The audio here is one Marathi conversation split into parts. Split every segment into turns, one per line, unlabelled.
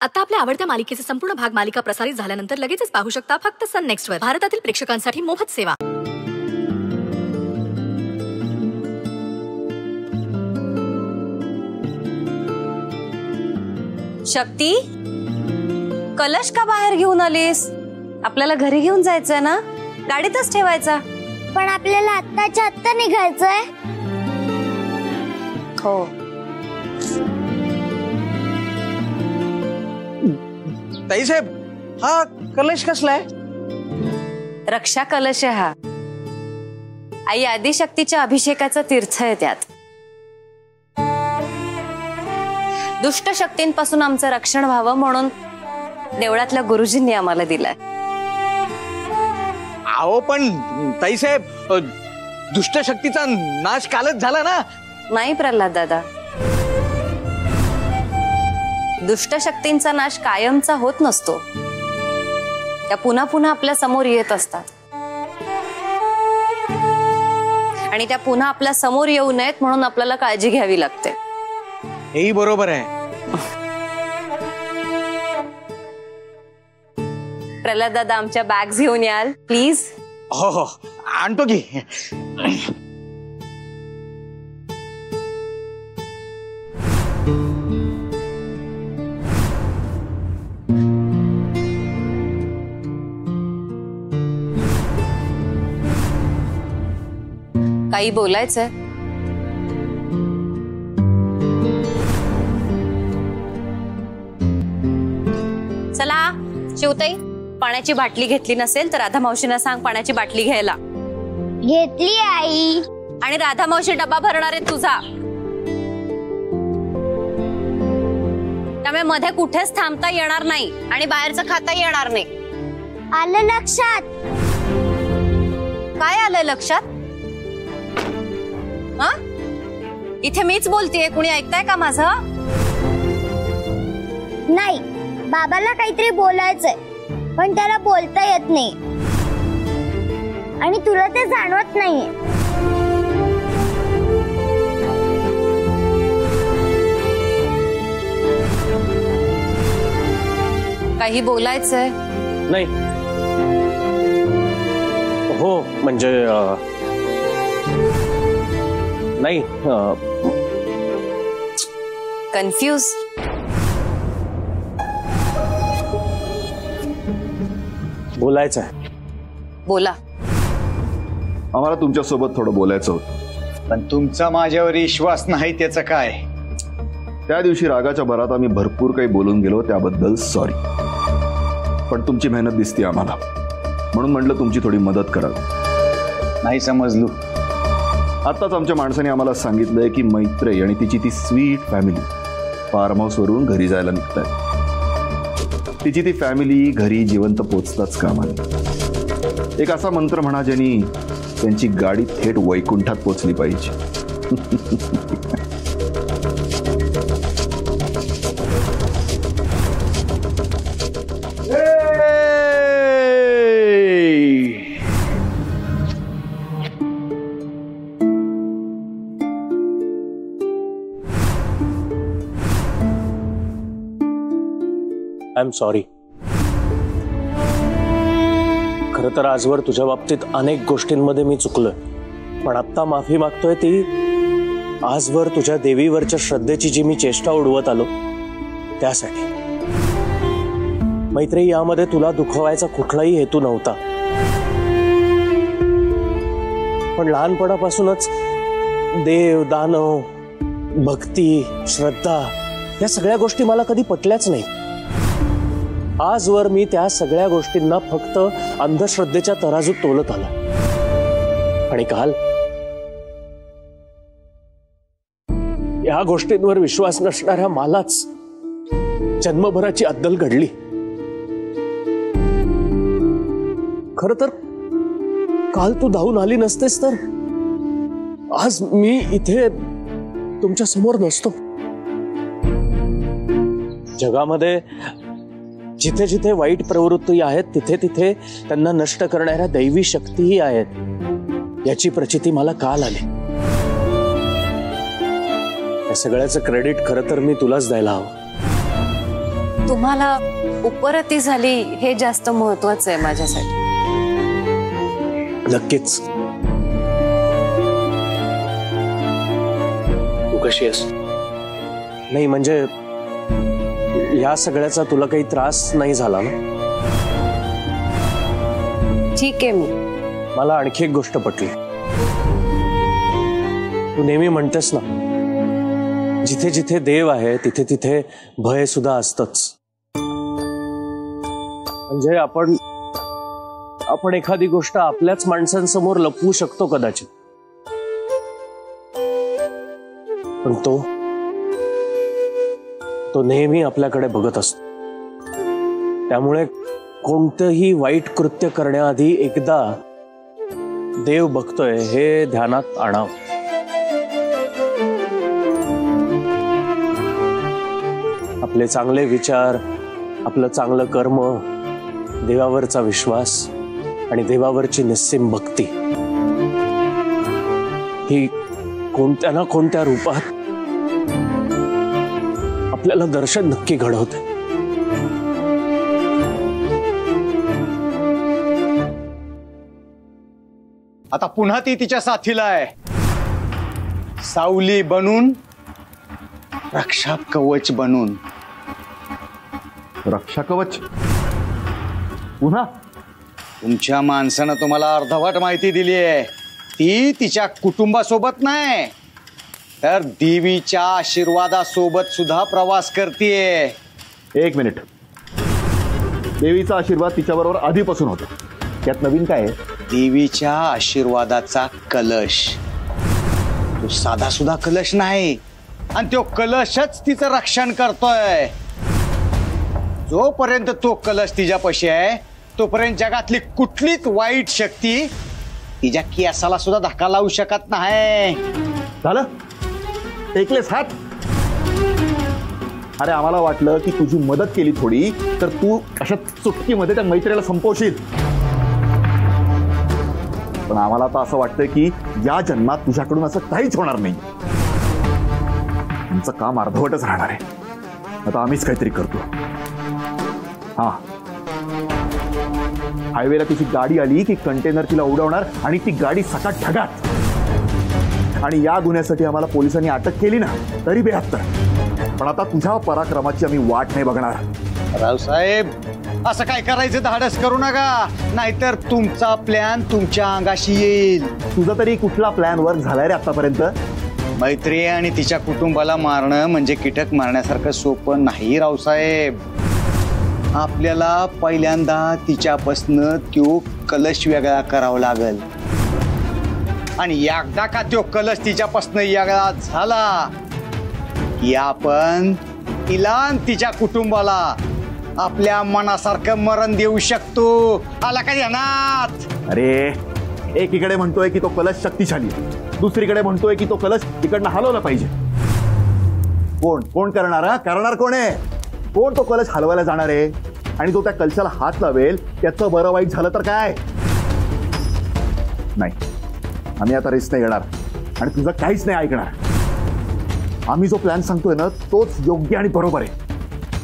आता आपल्या आवडत्या मालिकेचे संपूर्ण भाग मालिका प्रसारित झाल्यानंतर लगेचच पाहू शकता फक्त सन नेक्स्ट वर. भारतातील प्रेक्षकांसाठी मोफत सेवा.
शक्ती, कलश का बाहेर घेऊन आलीस? आपल्याला घरी घेऊन जायचंय ना, गाडीतच ठेवायचा.
पण आपल्याला आत्ताच्या आत्ता निघायचंय.
हो.
ताईसाहेब, हा कलश कसलाय?
रक्षा कलश आहे हा. आई आदिशक्तीच्या अभिषेकाचा तीर्थ आहे त्यात. दुष्ट शक्तींपासून आमचं रक्षण व्हावं म्हणून देवळातल्या गुरुजींनी आम्हाला दिलाय.
अहो पण ताईसाहेब, दुष्ट शक्तीचा नाश कालच झाला ना?
नाही प्रल्हाद दादा, दुष्ट शक्तींचा नाश कायमचा होत नसतो. त्या पुन्हा पुन्हा आपल्या समोर येत असतात आणि त्या पुन्हा आपल्या समोर येऊ नयेत म्हणून आपल्याला काळजी घ्यावी लागते.
हेही बरोबर आहे.
प्रल्हाद दादा, आमच्या बॅग्स घेऊन याल प्लीज?
हो हो, आणतो की.
काही बोलायचंय? चला शिवताई, पाण्याची बाटली घेतली नसेल तर राधा मावशींना सांग पाण्याची बाटली घ्यायला.
घेतली आई.
आणि राधा मावशी डबा भरणार आहे तुझा, त्यामुळे मध्ये कुठेच थांबता येणार नाही आणि बाहेरचं खाता येणार नाही.
आलं लक्षात?
काय आलं लक्षात? हा, इथे मीच बोलतेय, कुणी ऐकताय का माझं?
नाही, बाबाला काहीतरी बोलायचंय पण त्याला बोलता येत नाही आणि तुला ते जाणवत नाहीये.
काही बोलायचंय?
नाही. हो म्हणजे नाही.
कन्फ्यूज.
बोलायचं आहे.
बोला.
आम्हाला तुमच्यासोबत थोडं बोलायचं होतं.
पण तुमचा माझ्यावर विश्वास नाही त्याचं काय?
त्या दिवशी रागाच्या भरात आम्ही भरपूर काही बोलून गेलो, त्याबद्दल सॉरी. पण तुमची मेहनत दिसते आम्हाला, म्हणून म्हटलं तुमची थोडी मदत करावी.
नाही समजलो.
आत्ताच आमच्या माणसाने आम्हाला सांगितलंय की मैत्रेय आणि तिची ती स्वीट फॅमिली फार्म हाऊस वरून घरी जायला निघताय. तिची ती फॅमिली घरी जिवंत पोचताच कामा नये. एक असा मंत्र म्हणा ज्यांनी त्यांची गाडी थेट वैकुंठात पोचली पाहिजे.
I am sorry. खरं तर आजवर तुझ्या बाबतीत अनेक गोष्टींमध्ये मी चुकलोय, पण आत्ता माफी मागतोय ती आजवर तुझ्या देवीवरच्या श्रद्धेची जी मी चेष्टा उडवत आलो त्यासाठी. मैत्रेयी, यामध्ये तुला दुखवायचा कुठलाही हेतू नव्हता, पण लहानपणापासूनच देव, दानव, भक्ती, श्रद्धा या सगळ्या गोष्टी मला कधी पटल्याच नाही. आजवर मी त्या सगळ्या गोष्टींना फक्त अंधश्रद्धेच्या तराजूत तोलत आला. आणि काल या गोष्टींवर विश्वास नसणाऱ्या मलाच जन्मभराची अद्दल घडली. खर तर काल तू धावून आली नसतेस तर आज मी इथे तुमच्या समोर नसतो. जगामध्ये जिथे जिथे वाईट प्रवृत्ती आहेत तिथे तिथे त्यांना नष्ट करणाऱ्या दैवी शक्तीही आहेत याची प्रचिती मला काल आली. या सगळ्याचं क्रेडिट खरं तर मी तुलाच द्यायला हवं.
तुम्हाला उपरती झाली हे जास्त महत्वाचं आहे माझ्यासाठी.
नक्कीच. तू कशी आहेस? नाही म्हणजे या सगळ्याचा तुला काही त्रास नाही झाला ना?
ठीक आहे.
मला आणखी एक गोष्ट पटली. तू नेहमी म्हणतेस ना, जिथे जिथे देव आहे तिथे तिथे भय सुद्धा असतच. म्हणजे आपण एखादी गोष्ट आपल्याच माणसांसमोर लपवू शकतो कदाचित, पण तो नेहमी आपल्याकडे बघत असतो. त्यामुळे कोणतंही वाईट कृत्य करण्याआधी एकदा देव बघतोय हे ध्यानात आणावं. आपले चांगले विचार, आपलं चांगलं कर्म, देवावरचा विश्वास आणि देवावरची निस्सीम भक्ती ही कोणत्या ना कोणत्या रूपात आपल्याला दर्शन नक्की घडवते.
आता पुन्हा ती तिच्या साथीला आहे, सावली बनून, रक्षा कवच बनून.
रक्षा कवच पुन्हा?
तुमच्या माणसानं तुम्हाला अर्धवट माहिती दिली आहे. ती तिच्या कुटुंबासोबत नाही तर देवीच्या आशीर्वादासोबत सुद्धा प्रवास करतीये.
एक मिनिट. देवीचा आशीर्वाद तिच्याबरोबर आधीपासून होता, त्यात नवीन काय आहे?
देवीच्या आशीर्वादाचा कलश. तो साधा सुद्धा कलश नाही, आणि तो कलशच तिचं रक्षण करतोय. जोपर्यंत तो कलश तिच्यापाशी आहे तोपर्यंत जगातली कुठलीच वाईट शक्ती तिच्या केसाला सुद्धा धक्का लावू शकत नाही.
झालं? टेकलेस हात? अरे आम्हाला वाटलं की तुझी मदत केली थोडी तर तू अशा चुटकीमध्ये त्या मैत्रीला संपवशील, पण आम्हाला आता असं वाटतंय की या जन्मात तुझ्याकडून असं काहीच होणार नाही. तुमचं काम अर्धवटच राहणार आहे. आता आम्हीच काहीतरी करतो. हा, हायवेला तिची गाडी आली की कंटेनर तिला उडवणार आणि ती गाडी सकाळ ढगात. आणि या गुन्ह्यासाठी आम्हाला पोलिसांनी अटक केली ना तरी 72. पण आता तुझ्या पराक्रमाची आम्ही वाट नाही बघणार.
रावसाहेब, असं काय करायचं धाडस करू नका, नाहीतर तुमचा प्लॅन तुमच्या अंगाशी येईल.
तुझा तरी कुठला प्लॅन वर्क झालाय रे आतापर्यंत?
मैत्री आणि तिच्या कुटुंबाला मारणं म्हणजे कीटक मारण्यासारखं सोपं नाही रावसाहेब. आपल्याला पहिल्यांदा तिच्यापासनं तो कलश वेगळा करावा लागेल, आणि एकदा का तो कलश तिच्यापासनं वेगळा झाला की आपण तिला आणि तिच्या कुटुंबाला आपल्या मनासारखं मरण देऊ शकतो. आला का ध्यानात?
अरे, एकीकडे म्हणतोय की तो कलश शक्तिशाली, दुसरीकडे म्हणतोय की तो कलश तिकडनं हलवला पाहिजे. कोण करणार कोण आहे? कोण तो कलश हलवायला जाणार आहे? आणि तो त्या कलशाला हात लावेल त्याचं बरं वाईट झालं तर काय? नाही, आम्ही आता रिस्क नाही घेणार आणि तुझं काहीच नाही ऐकणार. आम्ही जो प्लॅन सांगतोय ना तोच योग्य आणि बरोबर आहे.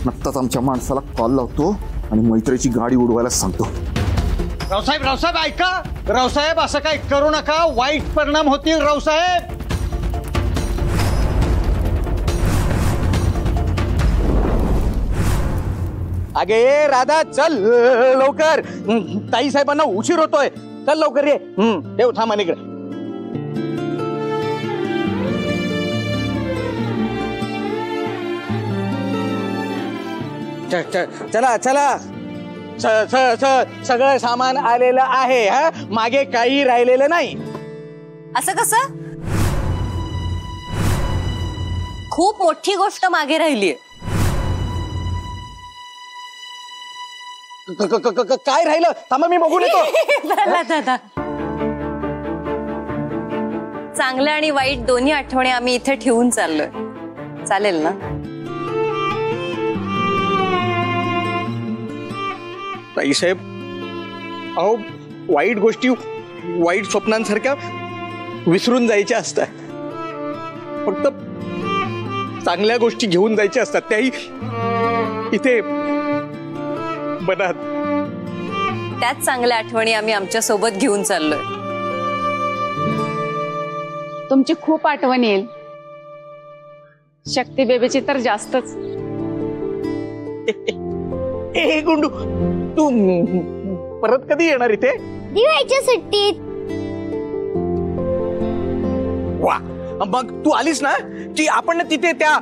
नक्कीच आमच्या माणसाला कॉल लावतो आणि मैत्रीची गाडी उडवायला सांगतो.
रावसाहेब ऐका. रावसाहेब, असं काही करू नका, वाईट परिणाम होतील. रावसाहेब,
अगे ये राधा, चल लवकर. ताई साहेबांना उशीर होतोय. चल लवकर ये. देव थांब इकडे. चला चला, सगळं सामान आलेलं आहे. हा, मागे काही राहिलेलं नाही.
असं कसं? खूप मोठी गोष्ट मागे राहिलीये.
काय राहिलं? थांबा, मी बघून येतो.
दादा, चांगल्या आणि वाईट दोन्ही आठवणी आम्ही इथे ठेवून चाललोय. चालेल ना?
ताईसाहेब, अहो, वाईट गोष्टी वाईट स्वप्नांसारख्या विसरून जायच्या असतात. फक्त चांगल्या गोष्टी घेऊन जायच्या असतात, त्याही इथे मनात
त्याच चांगल्या आठवणी आम्ही आमच्या सोबत घेऊन चाललोय.
तुमची खूप आठवण येईल. शक्ती बेबीची तर जास्तच.
ए गुंडू, तू परत कधी येणार इथे?
दिवाळीच्या सुट्टीत.
वा, मग तू आलीस ना की आपण तिथे त्या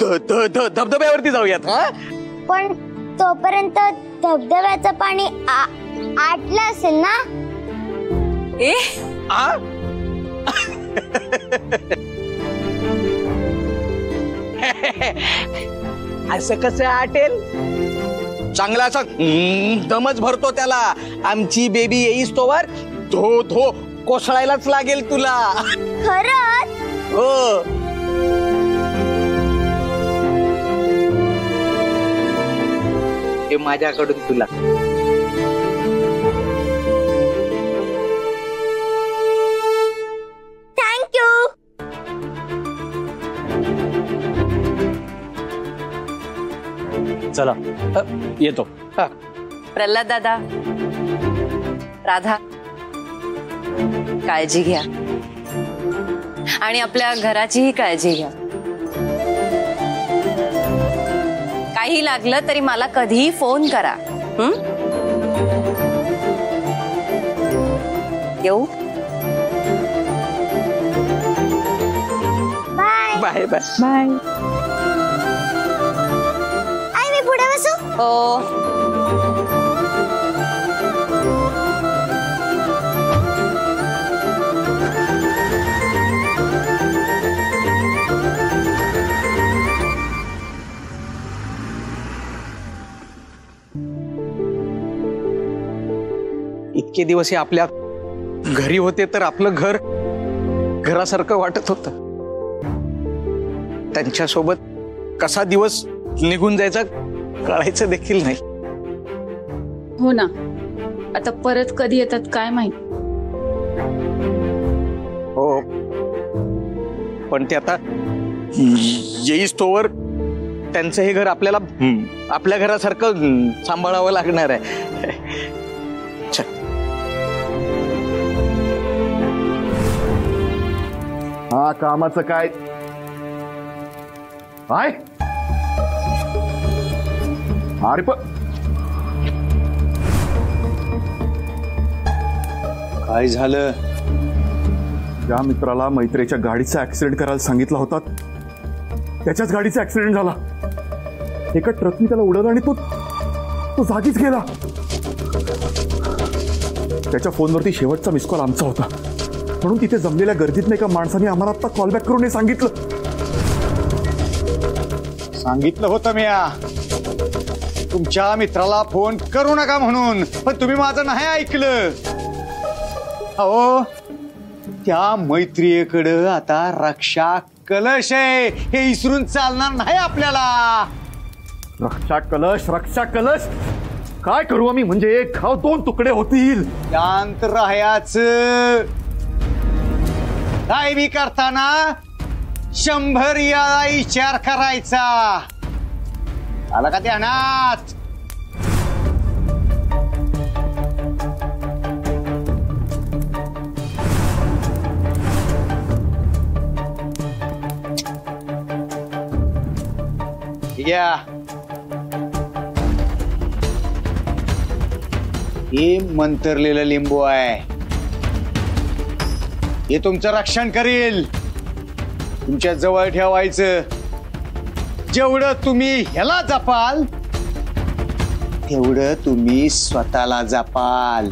धबधब्यावरती जाऊयात. हा,
पण तोपर्यंत धबधब्याचं पाणी आटलं असेल ना?
ए
आ? असं कसं आटेल? चांगला असा दमच भरतो त्याला. आमची बेबी येईस तोवर धो धो कोसळायलाच लागेल तुला.
खरंच?
हो. हे माझ्याकडून तुला.
थँक्यू.
चला येतो.
प्रल्हाद दादा, राधा, काळजी घ्या आणि आपल्या घराचीही काळजी घ्या. काही लागलं तरी मला कधीही फोन करा. येऊ.
बाय.
Bye bye.
बाय.
आई मी पुढे बसू?
हो.
इतके दिवस हे आपल्या घरी होते तर आपलं घर घरासारखं वाटत होतं. त्यांच्यासोबत कसा दिवस निघून जायचा कळायचं देखील नाही.
हो ना, आता परत कधी येतात काय माहित.
हो, पण ते आता येईस तोवर त्यांचं हे घर आपल्याला आपल्या घरासारखं सांभाळावं लागणार आहे.
हा, कामाचं काय काय? अरे
काय झालं?
ज्या मित्राला मैत्रीच्या गाडीचा ऍक्सिडेंट करायला सांगितला होता त्याच्याच गाडीचा ऍक्सिडेंट झाला. एका ट्रकने त्याला उडवलं आणि तो जागीच गेला. त्याच्या फोनवरती शेवटचा मिस कॉल आमचा होता, म्हणून तिथे जमलेल्या गर्दीत एका माणसाने आम्हाला आता कॉलबॅक करून हे
सांगितलं होतं मी तुमच्या मित्राला फोन करू नका म्हणून, पण तुम्ही माझं नाही ऐकलं. अहो, त्या मैत्रियेकडं आता रक्षा कलश आहे, हे विसरून चालणार नाही आपल्याला.
रक्षा कलश काय करू आम्ही? म्हणजे एक घाव दोन तुकडे होतील.
शांत राहायचं. काय बी करताना 100 वेळा विचार करायचा. आला का ध्यानात? या हे मंतरलेलं लिंबू आहे, हे तुमचं रक्षण करेल. तुमच्या जवळ ठेवायचं. जेवढं तुम्ही ह्याला जपाल तेवढं तुम्ही स्वतःला जपाल.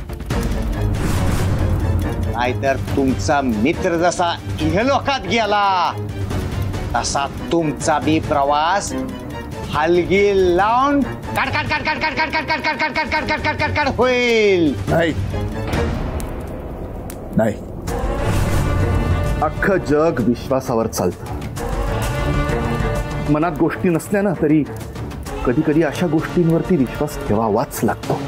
नाहीतर तुमचा मित्र जसा इहलोकात गेला तसा तुमचा बी प्रवास हलगी लावून काट काट काट काट काट काट काट काट काट काट काट काट काट काट काट होईल.
नाही, अख्खं जग विश्वासावर चालतं. मनात गोष्टी नसल्या ना तरी कधी कधी अशा गोष्टींवरती विश्वास ठेवावाच लागतो.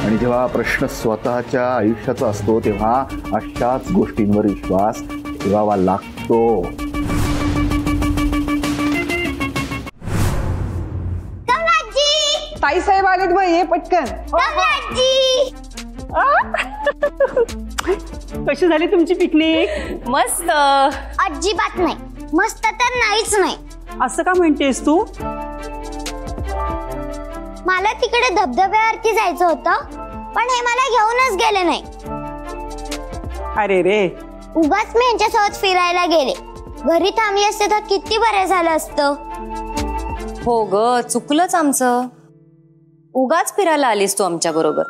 आणि जेव्हा प्रश्न स्वतःच्या आयुष्याचा असतो तेव्हा अशाच गोष्टींवर विश्वास ठेवावा लागतो.
ताई साहेब आलेत बाई, ये पटकन.
आजी
कशी झाली तुमची पिकनिक?
मस्त.
अजिबात नाही, मस्त तर नाहीच नाही.
असं का म्हणतेस तू?
मला तिकडे धबधब्यावरती जायचं होतं, पण हे मला घेऊनच गेले नाही.
अरे रे,
उगाच मी यांच्यासोबत फिरायला गेले. घरी थांबली असते तर किती बरं झालं असतं.
हो ग, चुकलंच आमचं. उगाच फिरायला आलीस तू आमच्या बरोबर.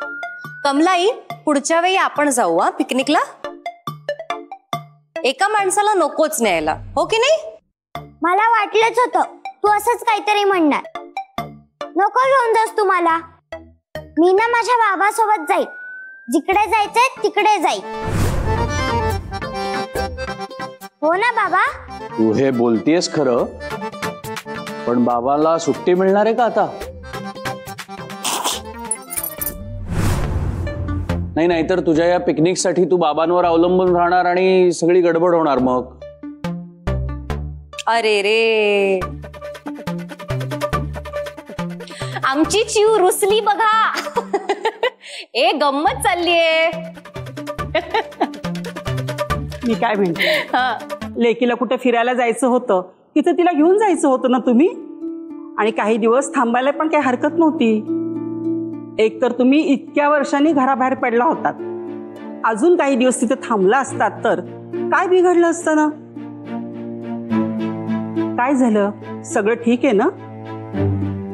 कमलाई, पुढच्या वेळी आपण जाऊ हा पिकनिकला. एका माणसाला नकोच न्यायला, हो की नाही?
मला वाटलंच होतं तू असंच काहीतरी म्हणणार. नको घेऊन जास तू मला. मी ना माझ्या बाबासोबत जाईल. जिकडे जायचंय तिकडे जाईल. हो ना बाबा?
तू हे बोलतीयस खरं, पण बाबाला सुट्टी मिळणार आहे का आता? नाही, नाहीतर तुझ्या या पिकनिक साठी तू बाबांवर अवलंबून राहणार आणि सगळी गडबड होणार मग.
अरे रे, आमची चिव रुसली बघा. ए गंमत चाललीये.
मी काय म्हणते, लेकीला कुठे फिरायला जायचं होतं, तिथं तिला घेऊन जायचं होतं ना तुम्ही. आणि काही दिवस थांबायला पण काही हरकत नव्हती. एक तर तुम्ही इतक्या वर्षांनी घराबाहेर पडला होतात, अजून काही दिवस तिथे थांबला असतात तर काय बिघडलं असतं ना? काय झालं? सगळं ठीक आहे ना?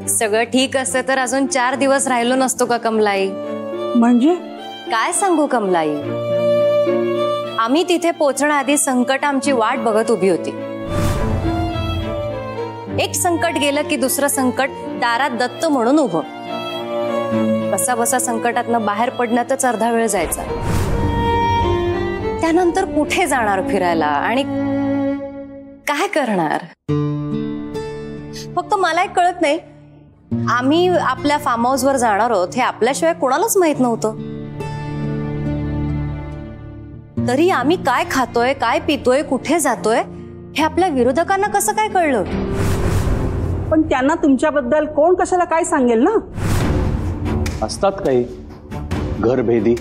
सगळं ठीक असतं तर अजून 4 दिवस राहिलो नसतो का कमलाई?
म्हणजे
काय सांगू कमलाई, आम्ही तिथे पोहोचण्याआधी संकट आमची वाट बघत उभी होती. एक संकट गेलं की दुसरं संकट दारात दत्त म्हणून उभं. कसा बसा संकटातनं बाहेर पडण्यातच अर्धा वेळ जायचा. त्यानंतर कुठे जाणार फिरायला आणि काय करणार? फक्त मला एक कळत नाही, आम्ही आपल्या फार्म हाऊस वर जाणार आहोत हे आपल्याशिवाय कोणालाच माहित नव्हतं. तरी आम्ही काय खातोय, काय पितोय, कुठे जातोय हे आपल्या विरोधकांना कसं काय कळलं?
पण त्यांना तुमच्याबद्दल कोण कशाला काय सांगेल ना?
असतात काही घरभेदी.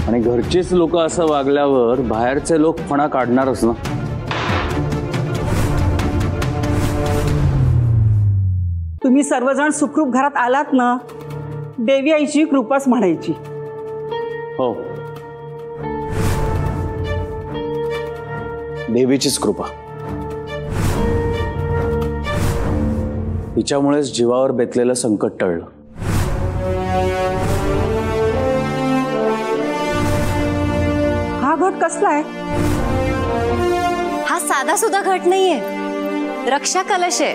आणि घरचेच लोक असं वागल्यावर बाहेरचे लोक फणा काढणारच ना.
तुम्ही सर्वजण सुखरूप घरात आलात ना, देवी आईची कृपाच म्हणायची.
हो, देवीचीच कृपा. तिच्यामुळेच जीवावर बेतलेलं संकट टळलं.
हा घट कसला आहे?
हा साधा सुद्धा घट नाहीये, रक्षा कलश आहे.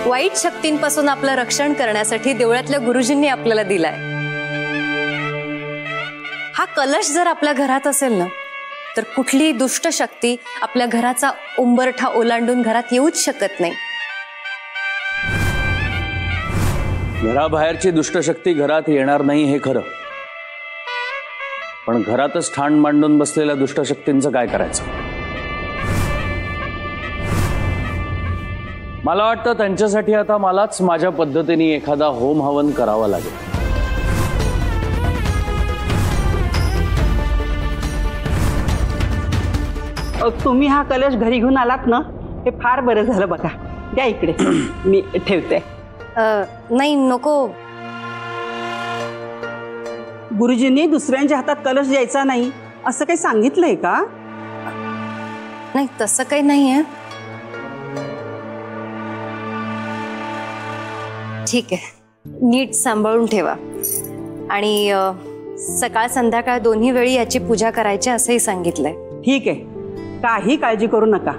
वाईट शक्तींपासून आपलं रक्षण करण्यासाठी देवळातल्या गुरुजींनी आपल्याला दिलाय. हा कलश जर आपल्या घरात असेल ना, तर कुठलीही दुष्ट शक्ती आपल्या घराचा उंबरठा ओलांडून घरात येऊच शकत नाही.
घराबाहेरची दुष्टशक्ती घरात येणार नाही हे खरं, पण घरातच ठाण मांडून बसलेल्या दुष्टशक्तींचं काय करायचं? मला वाटतं त्यांच्यासाठी आता मलाच माझ्या पद्धतीने एखादा होम हवन करावा लागेल.
तुम्ही हा कलश घरी घेऊन आलात ना, हे फार बरं झालं बघा. द्या इकडे, मी ठेवते.
नाही नको.
गुरुजींनी दुसऱ्यांच्या हातात कलश द्यायचा नाही असं काही सांगितलंय का?
नाही, तसं काही नाहीये. ठीक आहे, नीट सांभाळून ठेवा. आणि सकाळ संध्याकाळ दोन्ही वेळी याची पूजा करायची असंही सांगितलंय.
ठीक आहे, काही काळजी करू नका.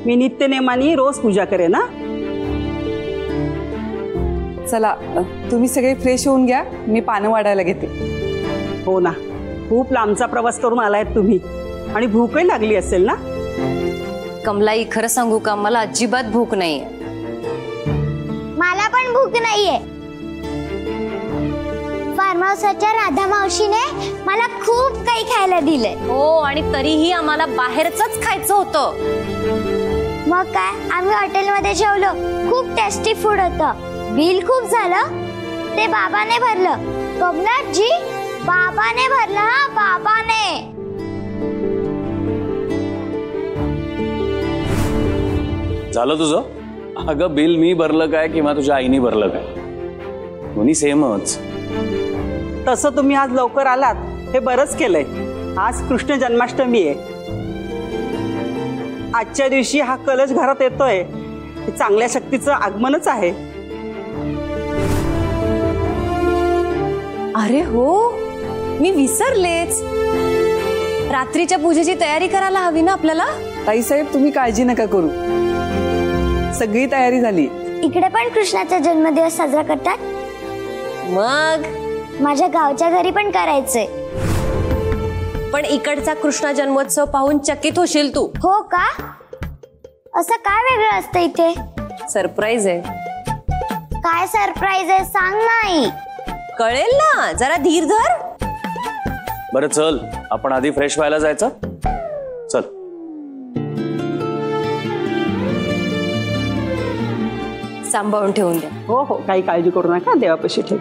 मी नित्यनेमाने रोज पूजा करेन ना.
चला, तुम्ही सगळे फ्रेश होऊन घ्या, मी पानं वाढायला घेते.
हो ना, खूप लांबचा प्रवास करून आलायत तुम्ही आणि भूकही लागली असेल ना.
कमलाई, खरं सांगू का, मला अजिबात भूक नाहीये.
मला पण भूक नाहीये. फार्म वाढदिवसाच्या राधा मावशीने मला खूप काही खायला दिलंय.
हो, आणि तरीही आम्हाला बाहेरच खायचं होतं.
मग काय, आम्ही हॉटेलमध्ये जेवलो. खूप टेस्टी फूड होतं. बिल खूप झालं, ते बाबाने भरलं. कमलाजी, बाबाने भरलं. हा, बाबाने.
झालं तुझं? अगं बिल मी भरलं काय किंवा तुझ्या आईने भरलं काय, दोन्ही सेमच.
तसं तुम्ही आज लवकर आलात हे बरंच केलंय. आज कृष्ण जन्माष्टमी आहे. आजच्या दिवशी हा कलश घरात येतोय, हे चांगल्या शक्तीचं आगमनच आहे.
अरे हो, मी विसरलेच. रात्रीच्या पूजेची तयारी करायला हवी ना आपल्याला.
ताईसाहेब, तुम्ही काळजी नका करू, सगळी तयारी झाली.
इकडे पण कृष्णाचा जन्मदिवस साजरा करतात.
मग
माझ्या गावच्या घरी पण करायचंय.
पण इकडचा कृष्णा जन्मोत्सव पाहून चकित होशील तू.
हो का? असं काय वेगळं असतं इथे?
सरप्राईज आहे.
काय सरप्राईज आहे सांग नाही.
कळेल ना, जरा धीर धर.
बरं चल, आपण आधी फ्रेश व्हायला जायचं. चल.
सांभाळून ठेवून द्या.
हो हो, काही काळजी करू नका, देवापाशी ठेव.